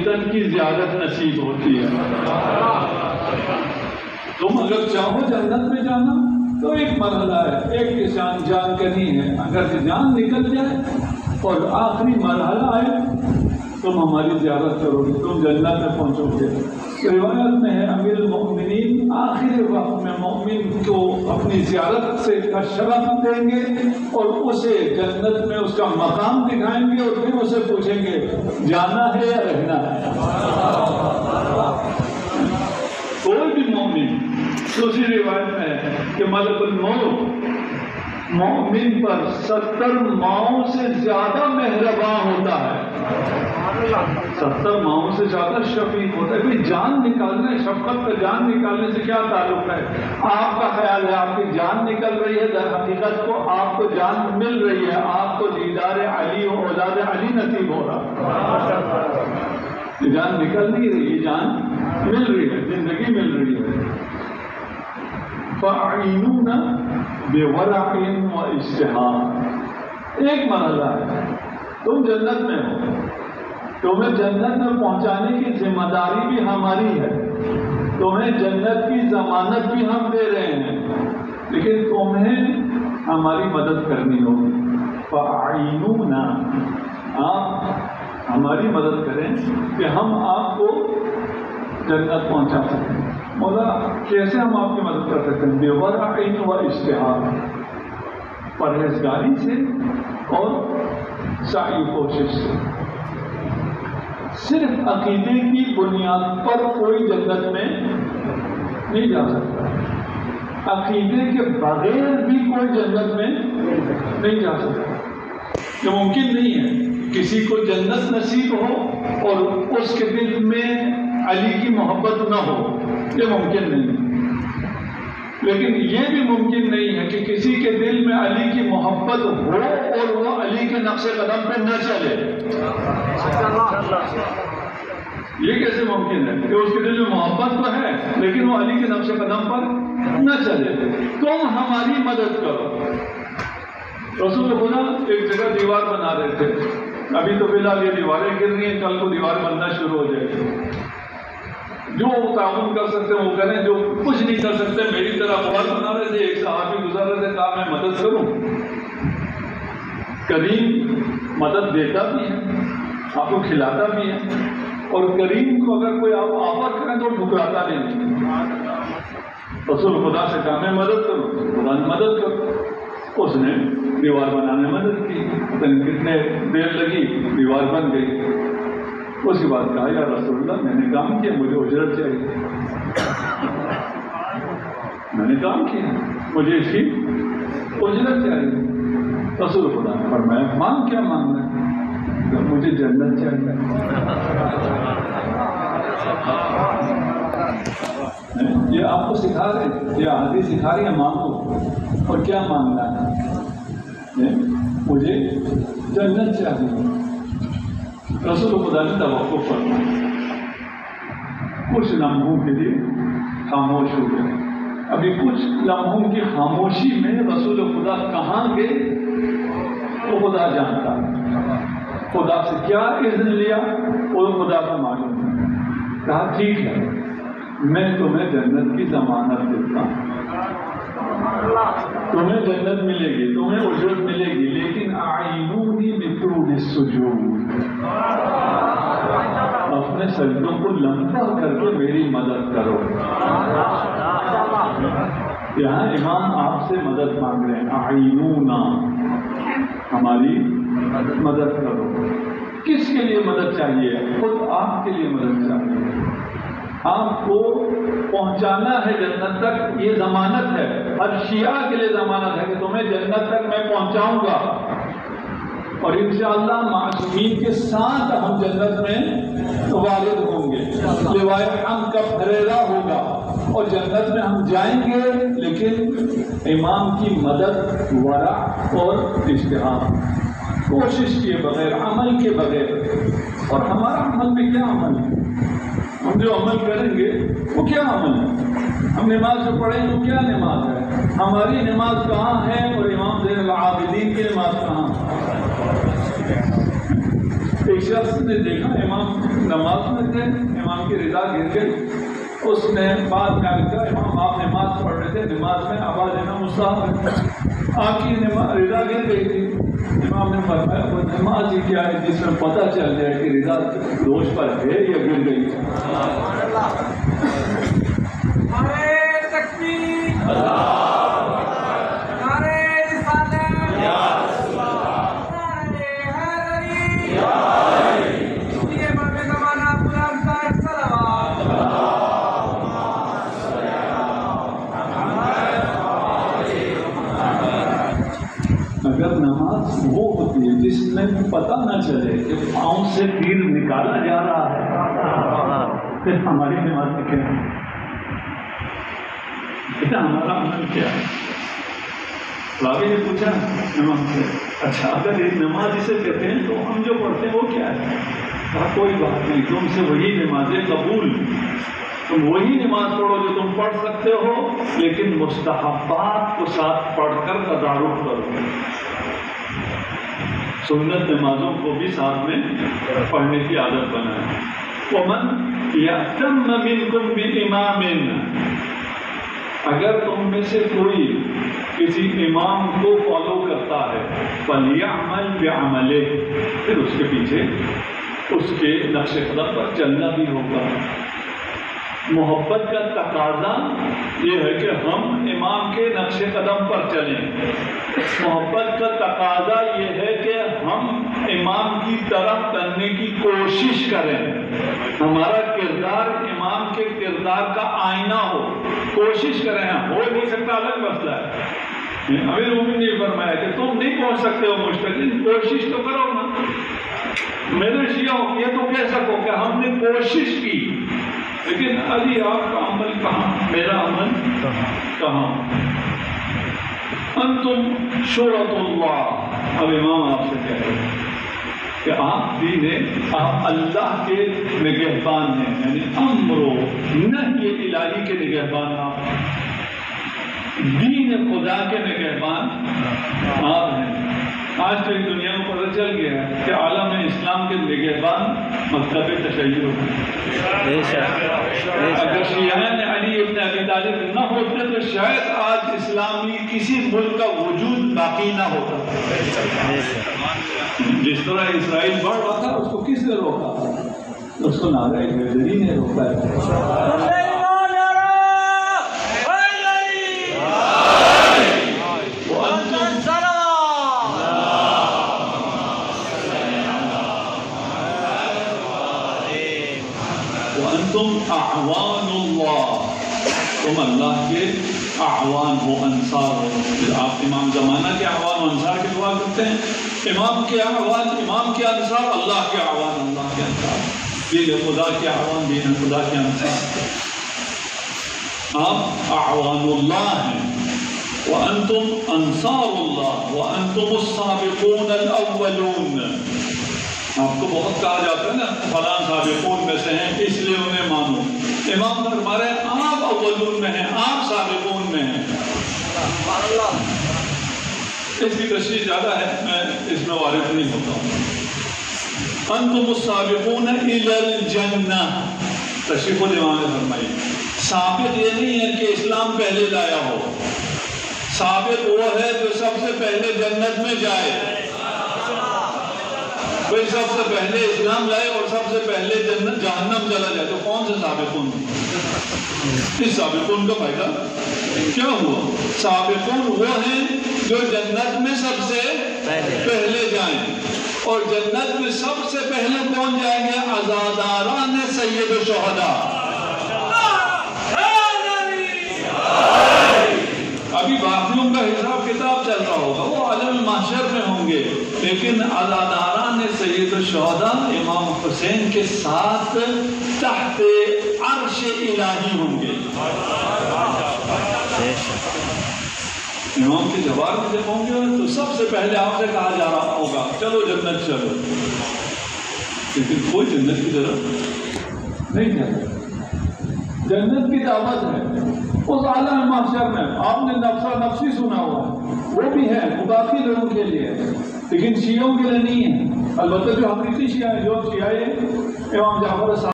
فتن کی زیادت نصیب ہوتی ہے۔ تم اگر چاہو جنت میں جانا تو ایک مرحلہ ہے، ایک جان کرنی ہے، اگر جان نکل جائے اور آخری مرحلہ آئے تم ہماری زیارت کرو گے، تم جنت میں پہنچو گے۔ روایت میں ہے امیر المؤمنین آخر وقت میں مومن کو اپنی زیارت سے کا شرف دیں گے اور اسے جنت میں اس کا مقام دکھائیں گے اور پھر اسے پوچھیں گے جانا ہے یا رہنا ہے۔ کوئی بھی مومن، دوسری روایت میں ہے کہ ملک الموت مومن پر 70 ماؤں سے زیادہ مہربان ہوتا ہے، 70 ماؤں سے زیادہ شفیق ہوتا ہے۔ کوئی جان نکالنے، شفقت کا جان نکالنے سے کیا تعلق ہے؟ آپ کا خیال ہے آپ کی جان نکل رہی ہے، در حقیقت کو آپ کو جان مل رہی ہے، آپ کو دیدار علی و اولاد علی نصیب ہو رہا۔ یہ جان نکل نہیں رہی، یہ جان مل رہی ہے، زندگی مل رہی ہے۔ فَأَعِينُونَ بِوَرَعٍ وَاجْتِهَادٍ، ایک مرحلہ ہے، تم جنت میں ہو، تمہیں جنت میں پہنچانے کی ذمہ داری بھی ہماری ہے، تمہیں جنت کی ضمانت بھی ہم دے رہے ہیں، لیکن تمہیں ہماری مدد کرنی ہوگی۔ فَأَعِينُونَ، آپ ہماری مدد کریں کہ ہم آپ کو جنت پہنچا سکیں۔ مولا کیسے ہم آپ کی مدد کر سکتے ہیں؟ بِوَرَعٍ وَاجْتِهَادٍ، پرہیزگاری سے اور سعی کوشش سے۔ صرف عقیدے کی بنیاد پر کوئی جنت میں نہیں جا سکتا، عقیدے کے بغیر بھی کوئی جنت میں نہیں جا سکتا۔ یہ ممکن نہیں ہے کسی کو جنت نصیب ہو اور اس کے دل میں علی کی محبت نہ ہو، یہ ممکن نہیں ہے۔ لیکن یہ بھی ممکن نہیں ہے کہ کسی کے دل میں علی کی محبت ہو اور وہ علی کے نقش قدم پہ نہ چلے۔ یہ کیسے ممکن ہے کہ اس کے دل میں محبت تو ہے لیکن وہ علی کے نقش قدم پر نہ چلے؟ تم ہماری مدد کرو۔ رسول خدا ایک جگہ دیوار بنا رہے تھے، ابھی تو فی الحال یہ دیواریں گر رہی ہیں، کل کو دیوار بننا شروع ہو جائے گی۔ جو تعاون کر سکتے ہیں وہ کریں، جو کچھ نہیں کر سکتے میری طرح دیوار بنا رہے تھے، ایک صحابی گزر رہے تھے، کہا میں مدد کروں۔ کریم مدد دیتا بھی ہے، آپ کو کھلاتا بھی ہے، اور کریم کو اگر کوئی آپ آفر کریں تو ٹھکراتا نہیں۔ رسول خدا سے کہا میں مدد کروں، خدا نے مدد کرو، اس نے دیوار بنانے میں مدد کی، کتنے دیر لگی دیوار بن گئی۔ اس کے بعد کہا یا رسول اللہ میں نے کام کیا، مجھے اجرت چاہیے، میں نے کام کیا، مجھے اس کی اجرت چاہیے۔ رسول خدا نے فرمایا مانگ کیا مانگنا ہے؟ مجھے جنت چاہیے۔ یہ آپ کو سکھا رہے ہیں، یہ حدیث سکھا رہی ہے مانگو، اور کیا مانگنا ہے؟ مجھے جنت چاہیے۔ رسول خدا نے توقع فرمایا، کچھ لمحوں کے لیے خاموش ہو گئے۔ ابھی کچھ لمحوں کی خاموشی میں رسول خدا کہاں گئے وہ خدا جانتا ہے، خدا سے کیا اذن لیا وہ خدا کو معلوم ہے۔ کہا ٹھیک ہے میں تمہیں جنت کی ضمانت دیتا ہوں، تمہیں جنت ملے گی، تمہیں اجرت ملے گی، لیکن اعینونی بطول السجود، اپنے سجدوں کو لمبا کر کے میری مدد کرو۔ یہاں امام آپ سے مدد مانگ رہے ہیں، اعینونا، ہماری مدد کرو۔ کس کے لیے مدد چاہیے؟ خود آپ کے لیے مدد چاہیے، آپ کو پہنچانا ہے جنت تک، یہ ضمانت ہے، ہر شیعہ کے لیے ضمانت ہے کہ تمہیں جنت تک میں پہنچاؤں گا، اور انشاءاللہ معصومین کے ساتھ ہم جنت میں وارد ہوں گے، لوائے حمد کا پھریرا ہوگا اور جنت میں ہم جائیں گے، لیکن امام کی مدد، ورع اور اجتہاد، کوشش کیے بغیر، عمل کے بغیر۔ اور ہمارا عمل میں کیا عمل ہے؟ ہم جو عمل کریں گے وہ کیا عمل ہے؟ ہم نماز جو پڑھیں وہ کیا نماز ہے؟ ہماری نماز کہاں ہے اور امام زین العابدین کی نماز کہاں ہے؟ ایک شخص نے دیکھا امام نماز میں تھے، امام کی رضا گر گئی، اس نے بعد میں کہا امام آپ نماز پڑھ رہے تھے، نماز میں آواز دینا مستحب ہے، آپ کی رضا گر گئی تھی۔ امام نے فرمایا وہ نماز ہی کیا ہے جس میں پتہ چل جائے کہ رضا دوش پر ہے یا گر گئی ہے۔ اگر نماز وہ ہوتی ہے جس میں پتہ نہ چلے کہ پاؤں سے تیر نکالا جا رہا ہے، پھر ہماری نماز میں کیا ہے؟ ہمارا عمل کیا ہے؟ راوی نے پوچھا امام سے، اچھا اگر یہ نماز اسے کہتے ہیں تو ہم جو پڑھتے ہیں وہ کیا ہے؟ کہا کوئی بات نہیں، تم سے وہی نمازیں قبول، تم وہی نماز پڑھو جو تم پڑھ سکتے ہو، لیکن مستحبات کو ساتھ پڑھ کر تدارک کرو، سنت نمازوں کو بھی ساتھ میں پڑھنے کی عادت بنائیں۔ وَمَنْ يَأْتَمَّ مِنْكُمْ بِإِمَامٍ، اگر تم میں سے کوئی کسی امام کو فالو کرتا ہے فَلْيَعْمَلْ بِعَمَلِهِ، پھر اس کے پیچھے اس کے نقش قدم پر چلنا بھی ہوگا۔ محبت کا تقاضا یہ ہے کہ ہم امام کے نقش قدم پر چلیں، محبت کا تقاضا یہ ہے کہ ہم امام کی طرف بننے کی کوشش کریں، ہمارا کردار امام کے کردار کا آئینہ ہو، کوشش کریں، ہو نہیں سکتا الگ مسئلہ ہے، امیر مومنین نے فرمایا کہ تم نہیں پہنچ سکتے ہو مجھ تک، لیکن کوشش تو کرو نا۔ میرے شیعوں یہ تو کہہ سکو کہ ہم نے کوشش کی، لیکن علی آپ کا عمل کہاں، میرا عمل کہاں؟ انتم شورۃ اللہ، اب امام آپ سے کہہ رہے ہیں کہ آپ دین ہے، آپ اللہ کے نگہبان ہیں، یعنی امر و نہی الہی کے نگہبان، آپ دین خدا کے نگہبان آپ ہیں۔ آج تو اس دنیا کو پتہ چل گیا ہے کہ عالم اسلام کے نگہبان مکتب تشیع ہے۔ اگر شیعان علی ابن ابی طالب نہ ہوتے تو شاید آج اسلامی کسی ملک کا وجود باقی نہ ہوتا۔ جس طرح اسرائیل بڑھ رہا تھا اس کو کس نے روکا؟ اس کو نعرہ حیدری نے روکا ہے۔ تم اعوان اللہ، تم اللہ کے اعوان ہو، انصار ہو۔ آپ امام زمانہ کے اعوان و انصار کی دعا کرتے ہیں، امام کے اعوان، امام کے انصار، اللہ کے اعوان، اللہ کے انصار، دین خدا کے اعوان، دین خدا کے انصار، آپ اعوان اللہ ہیں۔ وَأَنْتُمْ أَنصَارُ اللَّهِ وَأَنْتُمُ السَّابِقُونَ الْأَوَّلُونَ۔ آپ کو بہت کہا جاتا ہے نا فلاں سابقون میں سے ہیں اس لیے انہیں مانو، امام فرما رہے ہیں آپ اولون میں ہیں، آپ سابقون میں ہیں۔ اس کی تشریح زیادہ ہے، میں اس میں وارد نہیں ہوتا ہوں۔ انتم السابقون الی الجنہ، تشریف الامام نے فرمائی، سابق یہ نہیں ہے کہ اسلام پہلے لایا ہو، سابق وہ ہے جو سب سے پہلے جنت میں جائے، کوئی سب سے پہلے اسلام لائے اور سب سے پہلے جنت جہنم چلا جائے، تو کون سے سابقون؟ اس سابقون کا فائدہ کیا ہوا؟ سابقون وہ ہیں جو جنت میں سب سے پہلے جائیں، اور جنت میں سب سے پہلے کون جائیں گے؟ عزاداران سید الشہداء۔ ابھی باقیوں کا حساب کتاب چل رہا ہوگا، وہ عالم محشر میں ہوں گے، لیکن عزاداران سید الشہداء امام حسین کے ساتھ تحت عرش الہی ہوں گے۔ امام کے جوار میں جب ہوں گے تو سب سے پہلے آپ سے کہا جا رہا ہوگا چلو جنت چلو، لیکن کوئی جنت کی طرف نہیں جاتا۔ جنت کی دعوت ہے اس عالم محشر میں. آپ نے نفسا نفسی سنا ہوا وہ بھی ہے، وہ باقی لوگوں کے لیے، لیکن شیعوں کے لیے نہیں ہے. البتہ جو حقیقی شیعہ ہیں، جو شیعہ امام جعفر